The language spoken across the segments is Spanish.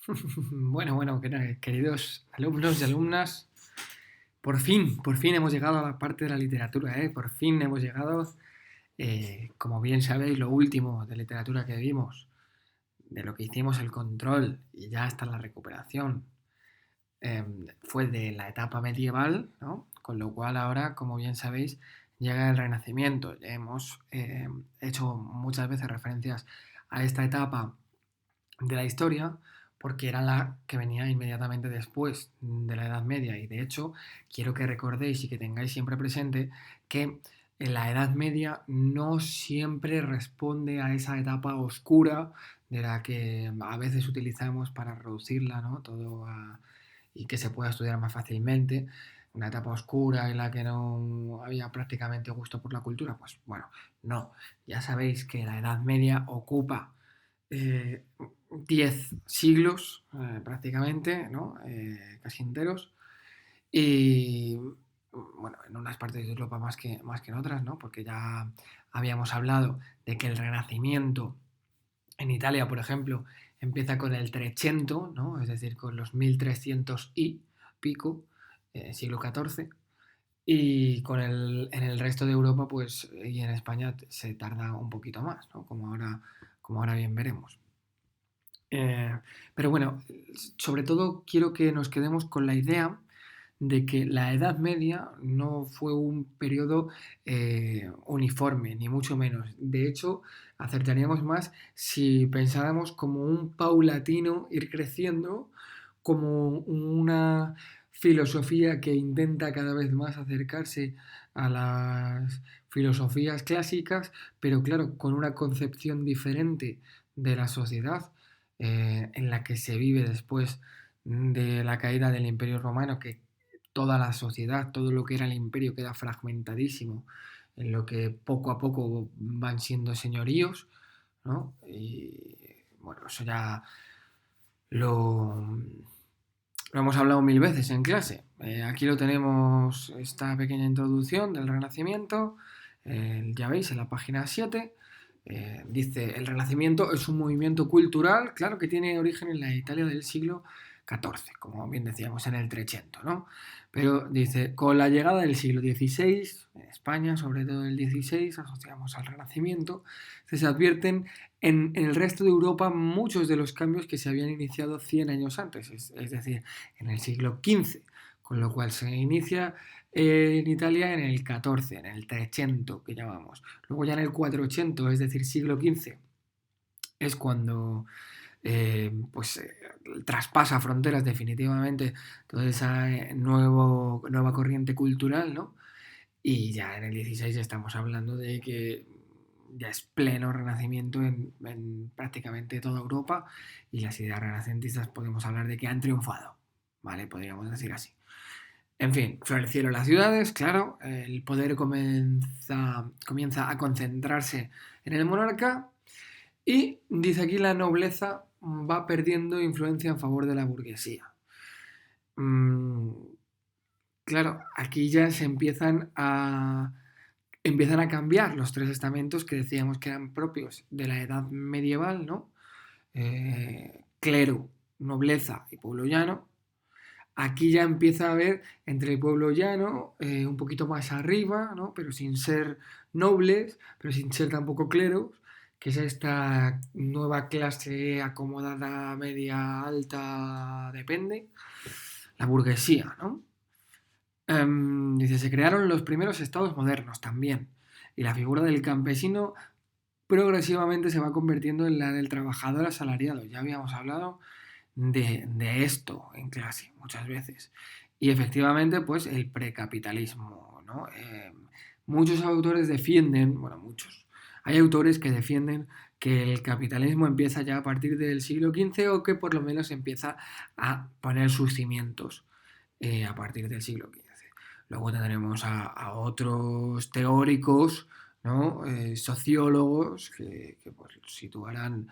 Bueno, queridos alumnos y alumnas, por fin hemos llegado a la parte de la literatura, ¿eh? Por fin hemos llegado, como bien sabéis, lo último de literatura que vimos, de lo que hicimos el control y ya hasta la recuperación, fue de la etapa medieval, ¿no? Con lo cual ahora, como bien sabéis, llega el Renacimiento. Ya hemos hecho muchas veces referencias a esta etapa de la historia porque era la que venía inmediatamente después de la Edad Media y de hecho quiero que recordéis y que tengáis siempre presente que en la Edad Media no siempre responde a esa etapa oscura de la que a veces utilizamos para reducirla, ¿no? Y que se pueda estudiar más fácilmente. Una etapa oscura en la que no había prácticamente gusto por la cultura, pues bueno, no. Ya sabéis que la Edad Media ocupa eh, 10 siglos prácticamente, ¿no? Casi enteros. Y bueno, en unas partes de Europa más que en otras, ¿no? Porque ya habíamos hablado de que el Renacimiento en Italia, por ejemplo, empieza con el Trecento, ¿no? Es decir, con los 1300 y pico, siglo XIV. Y en el resto de Europa, pues, y en España se tarda un poquito más, ¿no? Como ahora bien veremos. Eh, pero bueno, sobre todo quiero que nos quedemos con la idea de que la Edad Media no fue un periodo uniforme, ni mucho menos. De hecho, acertaríamos más si pensáramos como un paulatino ir creciendo, como una filosofía que intenta cada vez más acercarse a las filosofías clásicas, pero claro, con una concepción diferente de la sociedad en la que se vive después de la caída del Imperio Romano, que toda la sociedad, todo lo que era el imperio queda fragmentadísimo, en lo que poco a poco van siendo señoríos, ¿no? Y bueno, eso ya lo, lo hemos hablado mil veces en clase. Aquí lo tenemos, esta pequeña introducción del Renacimiento, ya veis en la página 7. Dice, el Renacimiento es un movimiento cultural, claro que tiene origen en la Italia del siglo XIV, como bien decíamos en el Trecento, ¿no? Pero dice, con la llegada del siglo XVI, en España, sobre todo el XVI, asociamos al Renacimiento, se advierten en el resto de Europa muchos de los cambios que se habían iniciado 100 años antes, es decir, en el siglo XV, con lo cual se inicia en Italia en el XIV, en el Trecento que llamamos. Luego ya en el 400, es decir, siglo XV, es cuando pues traspasa fronteras definitivamente toda esa nueva corriente cultural, ¿no? Y ya en el 16 estamos hablando de que ya es pleno renacimiento en prácticamente toda Europa y las ideas renacentistas podemos hablar de que han triunfado, ¿vale? Podríamos decir así. En fin, florecieron las ciudades, claro, el poder comienza a concentrarse en el monarca y, dice aquí, la nobleza va perdiendo influencia en favor de la burguesía. Mm, claro, aquí ya empiezan a cambiar los tres estamentos que decíamos que eran propios de la edad medieval, ¿no? Clero, nobleza y pueblo llano. Aquí ya empieza a haber entre el pueblo llano, un poquito más arriba, ¿no? Pero sin ser nobles, pero sin ser tampoco cleros, que es esta nueva clase acomodada, media, alta, depende, la burguesía, ¿no? Dice, se crearon los primeros estados modernos también, y la figura del campesino progresivamente se va convirtiendo en la del trabajador asalariado. Ya habíamos hablado de esto en clase muchas veces. Y efectivamente, pues el precapitalismo, ¿no? Muchos autores defienden, bueno, muchos, hay autores que defienden que el capitalismo empieza ya a partir del siglo XV o que por lo menos empieza a poner sus cimientos a partir del siglo XV. Luego tendremos a otros teóricos, ¿no? Sociólogos que pues, situarán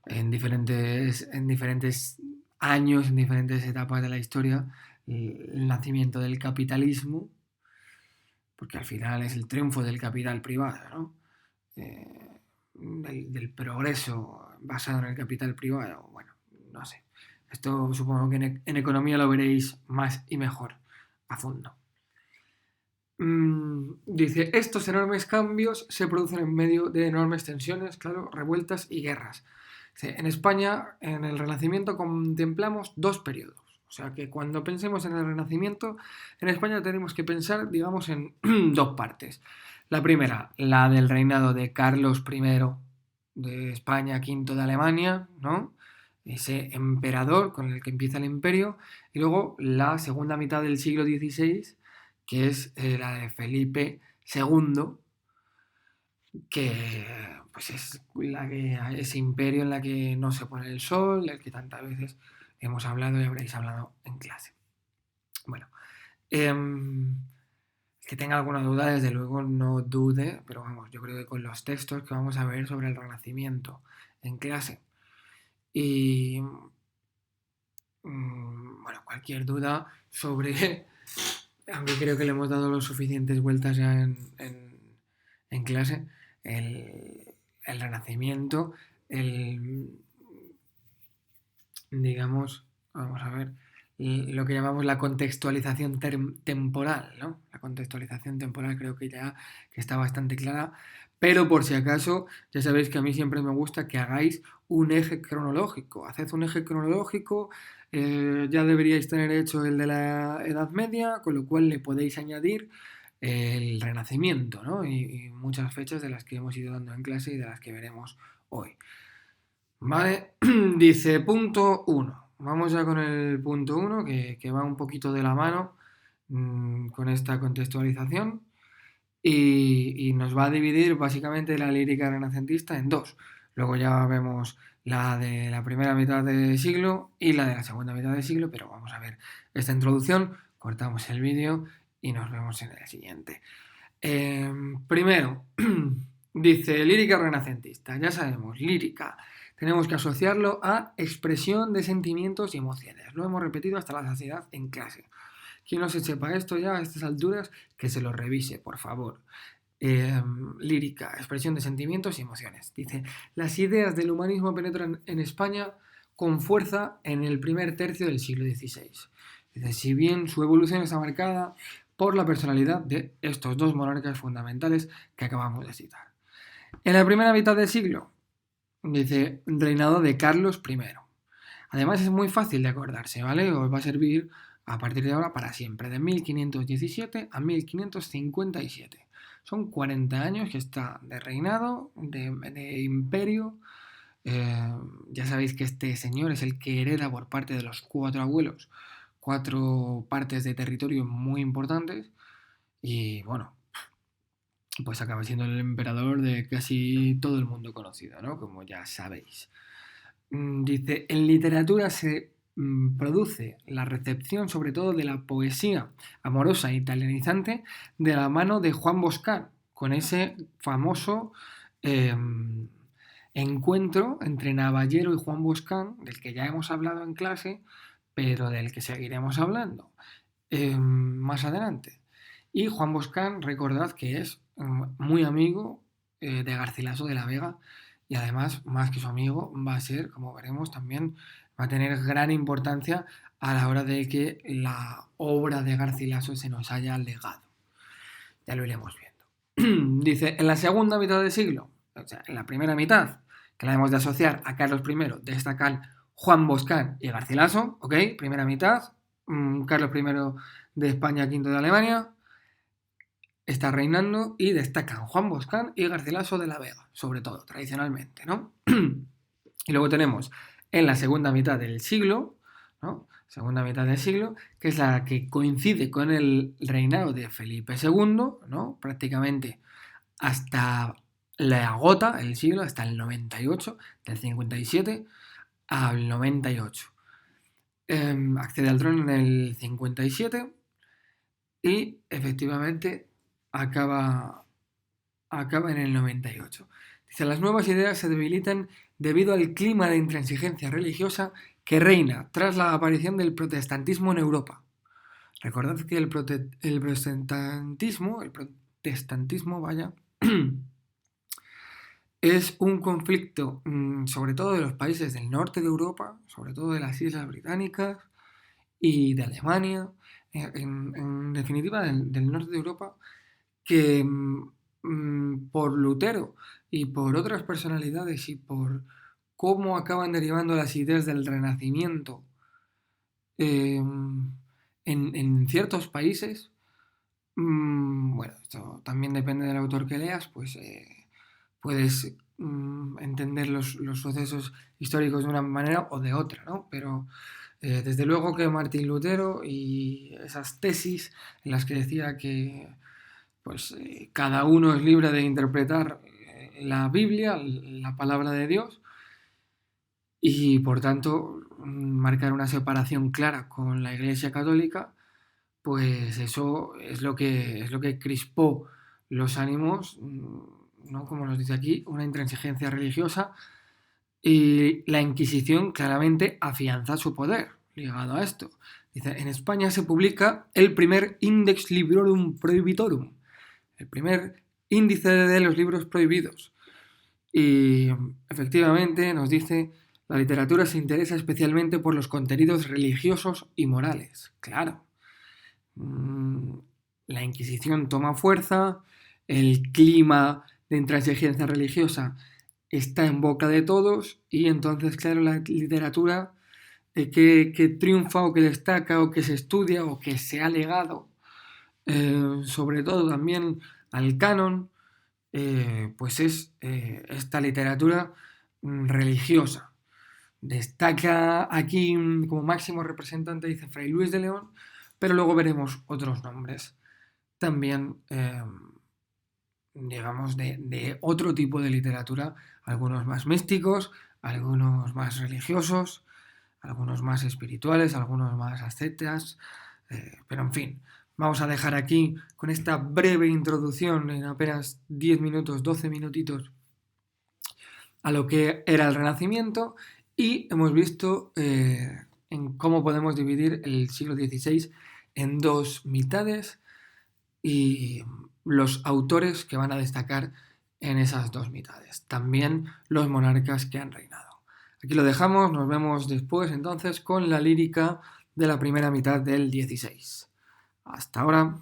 en diferentes años, en diferentes etapas de la historia, el nacimiento del capitalismo, porque al final es el triunfo del capital privado, ¿no? Del progreso basado en el capital privado, bueno, no sé. Esto supongo que en economía lo veréis más y mejor a fondo. Dice, estos enormes cambios se producen en medio de enormes tensiones, claro, revueltas y guerras. Dice, en España, en el Renacimiento contemplamos dos periodos. O sea que cuando pensemos en el Renacimiento, en España tenemos que pensar, digamos, en dos partes. La primera, la del reinado de Carlos I de España, V de Alemania, ¿no? Ese emperador con el que empieza el imperio. Y luego la segunda mitad del siglo XVI, que es la de Felipe II, que pues es ese imperio en la que no se pone el sol, del que tantas veces hemos hablado y habréis hablado en clase. Bueno, que tenga alguna duda, desde luego no dude, pero vamos, yo creo que con los textos que vamos a ver sobre el Renacimiento en clase y bueno, cualquier duda sobre, aunque creo que le hemos dado las suficientes vueltas ya en clase, el Renacimiento, digamos, vamos a ver, lo que llamamos la contextualización temporal, ¿no? La contextualización temporal creo que ya que está bastante clara, pero por si acaso, ya sabéis que a mí siempre me gusta que hagáis un eje cronológico. Haced un eje cronológico, ya deberíais tener hecho el de la Edad Media, con lo cual le podéis añadir el Renacimiento, ¿no? Y muchas fechas de las que hemos ido dando en clase y de las que veremos hoy. Vale, dice punto 1. Vamos ya con el punto 1, que va un poquito de la mano con esta contextualización y nos va a dividir básicamente la lírica renacentista en dos. Luego ya vemos la de la primera mitad del siglo y la de la segunda mitad del siglo, pero vamos a ver esta introducción, cortamos el vídeo y nos vemos en el siguiente. Primero, dice lírica renacentista. Ya sabemos, lírica. Tenemos que asociarlo a expresión de sentimientos y emociones. Lo hemos repetido hasta la saciedad en clase. Quien no se sepa esto ya a estas alturas, que se lo revise, por favor. Lírica, expresión de sentimientos y emociones. Dice, las ideas del humanismo penetran en España con fuerza en el primer tercio del siglo XVI. Dice, si bien su evolución está marcada por la personalidad de estos dos monarcas fundamentales que acabamos de citar. En la primera mitad del siglo, dice, reinado de Carlos I. Además es muy fácil de acordarse, ¿vale? Os va a servir a partir de ahora para siempre, de 1517 a 1557. Son 40 años que está de reinado, de imperio. Ya sabéis que este señor es el que hereda por parte de los cuatro abuelos 4 partes de territorio muy importantes y bueno, pues acaba siendo el emperador de casi todo el mundo conocido, ¿no? Como ya sabéis. Dice, en literatura se produce la recepción sobre todo de la poesía amorosa e italianizante de la mano de Juan Boscán, con ese famoso encuentro entre Navallero y Juan Boscán, del que ya hemos hablado en clase, pero del que seguiremos hablando más adelante. Y Juan Boscán, recordad que es muy amigo de Garcilaso de la Vega y además, más que su amigo, va a ser, como veremos, también va a tener gran importancia a la hora de que la obra de Garcilaso se nos haya legado. Ya lo iremos viendo. Dice, en la segunda mitad del siglo, o sea, en la primera mitad, que la hemos de asociar a Carlos I, destacan Juan Boscán y Garcilaso, ¿ok? Primera mitad, Carlos I de España, V de Alemania, está reinando y destacan Juan Boscán y Garcilaso de la Vega, sobre todo, tradicionalmente, ¿no? Y luego tenemos en la segunda mitad del siglo, ¿no? Segunda mitad del siglo, que es la que coincide con el reinado de Felipe II, ¿no? Prácticamente hasta le agota el siglo, hasta el 98, del 57 al 98. Accede al trono en el 57 y efectivamente acaba en el 98. Dice, las nuevas ideas se debilitan debido al clima de intransigencia religiosa que reina tras la aparición del protestantismo en Europa. Recordad que el protestantismo, vaya, es un conflicto sobre todo de los países del norte de Europa, sobre todo de las Islas Británicas y de Alemania, en definitiva del norte de Europa, que por Lutero y por otras personalidades y por cómo acaban derivando las ideas del Renacimiento eh, en ciertos países, bueno, esto también depende del autor que leas, pues puedes entender los sucesos históricos de una manera o de otra, ¿no? Pero desde luego que Martín Lutero y esas tesis en las que decía que pues cada uno es libre de interpretar la Biblia, la palabra de Dios, y por tanto marcar una separación clara con la Iglesia Católica, pues eso es lo que crispó los ánimos, ¿no? Como nos dice aquí, una intransigencia religiosa, y la Inquisición claramente afianza su poder ligado a esto. Dice, en España se publica el primer Index Librorum Prohibitorum, el primer índice de los libros prohibidos. Y efectivamente nos dice, la literatura se interesa especialmente por los contenidos religiosos y morales. Claro. La Inquisición toma fuerza, el clima de intransigencia religiosa está en boca de todos y entonces, claro, la literatura que triunfa o que destaca o que se estudia o que se ha legado, sobre todo también al canon, pues es esta literatura religiosa. Destaca aquí como máximo representante, dice Fray Luis de León, pero luego veremos otros nombres también, digamos, de otro tipo de literatura, algunos más místicos, algunos más religiosos, algunos más espirituales, algunos más ascetas, pero en fin, vamos a dejar aquí con esta breve introducción en apenas 10 minutos, 12 minutitos a lo que era el Renacimiento y hemos visto en cómo podemos dividir el siglo XVI en dos mitades y los autores que van a destacar en esas dos mitades. También los monarcas que han reinado. Aquí lo dejamos, nos vemos después entonces con la lírica de la primera mitad del XVI. Hasta ahora.